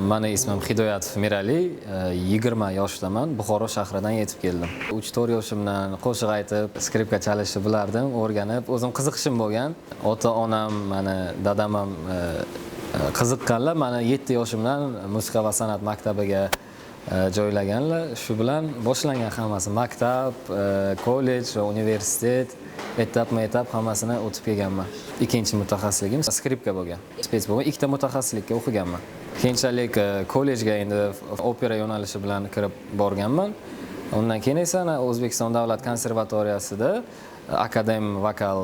Mani ismim Hidoyatov Mirali, 20 yoshdaman, Buxoro shahridan yetib keldim. 3-4 yoshimdan qo'shiq aytib, skripka chalishni bilardim, o'rganib, o'zim qiziqishim bo'lgan. Ota-onam, mani dadam ham qiziqqanlar, mani 7 yoshimdan musiqa va san'at maktabiga joylaganlar. Shu bilan boshlangan hammasi. Maktab, kollej va universitet, etap hammasini o'tib kelganman. Ikkinchi mutaxassisligim skripka bo'lgan. Spets bo'lgan, ikkita mutaxassislikka o'qiganman. Keyinchalik kollejga endi opera yo'nalishi bilan kirib borganman. Undan keyin esa O'zbekiston davlat konservatoriyasida akadem vokal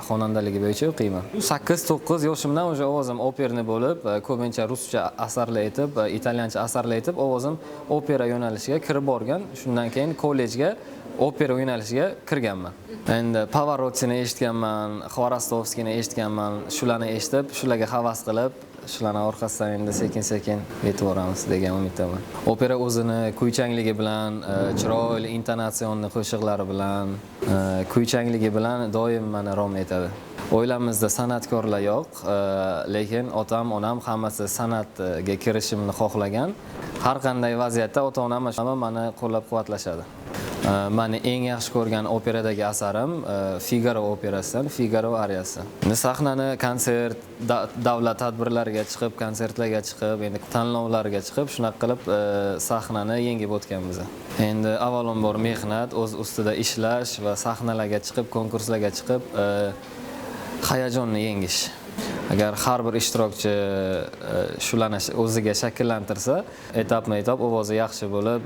xonandaligi bo'yicha o'qiyman. 8-9 yoshimdan o'sha ovozim operni bo'lib, ko'pincha ruscha asarlar aytib, italyancha asarlar aytib, ovozim opera yo'nalishiga kirib borgan. Shundan keyin kollejga opera yo'nalishiga kirganman. Endi Pavarotini eshitganman, Xvorostovskiyni eshitganman, shularni eshitib, shularga havas qilib, shularning orqasidan endi sekin-sekin yetib boramiz degan umiddaman. Opera o'zini kuychangligi bilan, chiroyli intonatsion qo'shiqlari bilan, kuychangligi bilan doim meni rom etadi. Oilamizda san'atkorlar yo'q, lekin otam, onam hammasi san'atga kirishimni xohlagan. Har qanday vaziyatda ota-onam meni qo'llab-quvvatlashadi. Meni eng yaxshi ko'rgan operadagi asarim Figaro operasidan, Figaro ariyasi. Sahnani konsert, davlat tadbirlariga chiqib, konsertlarga chiqib, endi tanlovlarga chiqib, shunaqa qilib sahnani yengib o'tganmiz. Endi avvalambor mehnat, o'z ustida ishlash va sahnalarga chiqib, konkurslarga chiqib, hayajonni yengish. Agar har bir ishtirokchi shularni o'ziga shakllantirsa, etap ovozi yaxshi bo'lib,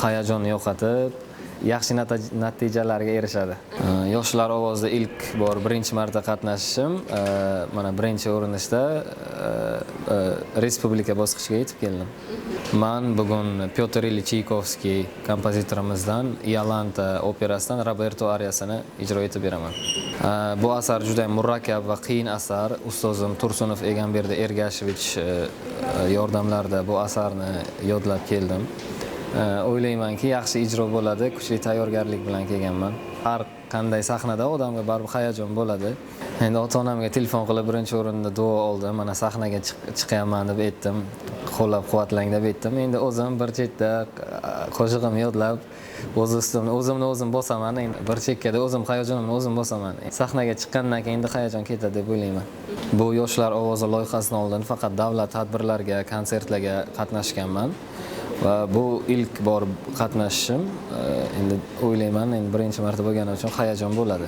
hayajonni yo'qotib, yaxshi natijalarga erishadi. Yoshlar ovozida ilk bor birinchi marta qatnashishim, mana birinchi urinishda respublika bosqichiga yetib keldim. Men bugun Pyotr Ilich Chaykovskiy kompozitorimizdan Yolanta operasidan Roberto ariyasini ijro etib beraman. Bu asar juda murakkab va qiyin asar. Ustozim Tursunov Egamberdi Ergashevich yordamlarida bu asarni yodlab keldim. O'ylaymanki, yaxshi ijro bo'ladi, kuchli tayyorgarlik bilan kelganman. Har qanday sahnada odamga baribir hayajon bo'ladi. Endi ota-onamga telefon qilib birinchi o'rinda duo oldim. Mana sahnaga chiqaman deb aytdim, qo'llab-quvvatlang deb aytdim. Endi o'zim bir chetda qo'shig'imni yodlab, o'zimni o'zim bosaman. Endi bir chekkada o'zim hayajonimni o'zim bosaman. Sahnaga chiqqandan keyin endi hayajon ketadi deb o'ylayman. Bu yoshlar ovozi loyihasidan oldin faqat davlat tadbirlariga, konsertlarga qatnashganman. Va bu ilk bor qatnashishim, endi o'ylayman, endi birinchi marta bo'lgani uchun hayajon bo'ladi.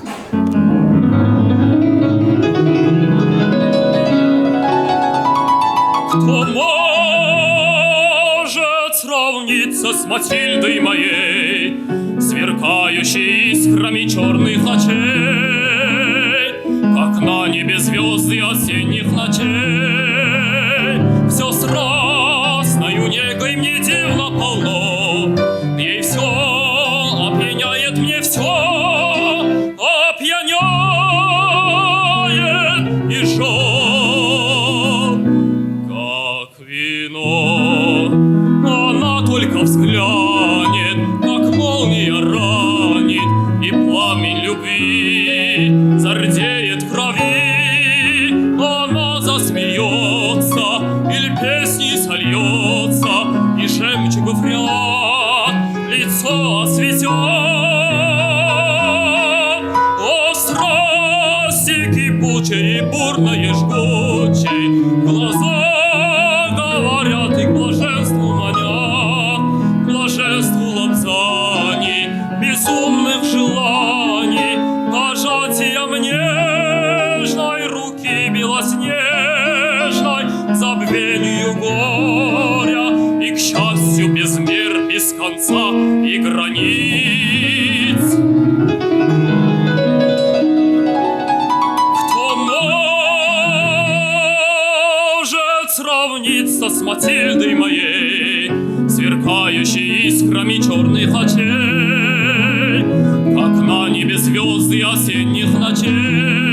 Кто может сравниться с Матильдой моей, сверкающей искрами черных очей, как на небе звезды осенних ночей, все страстною негой мне дивно полно, ей все опьяняет, мне все опьяняет и жжет, как вино. Она только взглянет, как молния ранит, и пламень любви зардеет в крови. Она засмеется или песни сольется, и жемчугов ряд лицо осветят. О, страсти кипучей и бурной и жгучей, глаза говорят и к блаженству манят, к блаженству лапзаний, безумных желаний, пожатием нежной руки белоснежной, забвению горя и к счастью без мер, без конца и границ. Кто может сравниться с Матильдой моей, сверкающей искрами черных очей, как на небе звезды осенних ночей?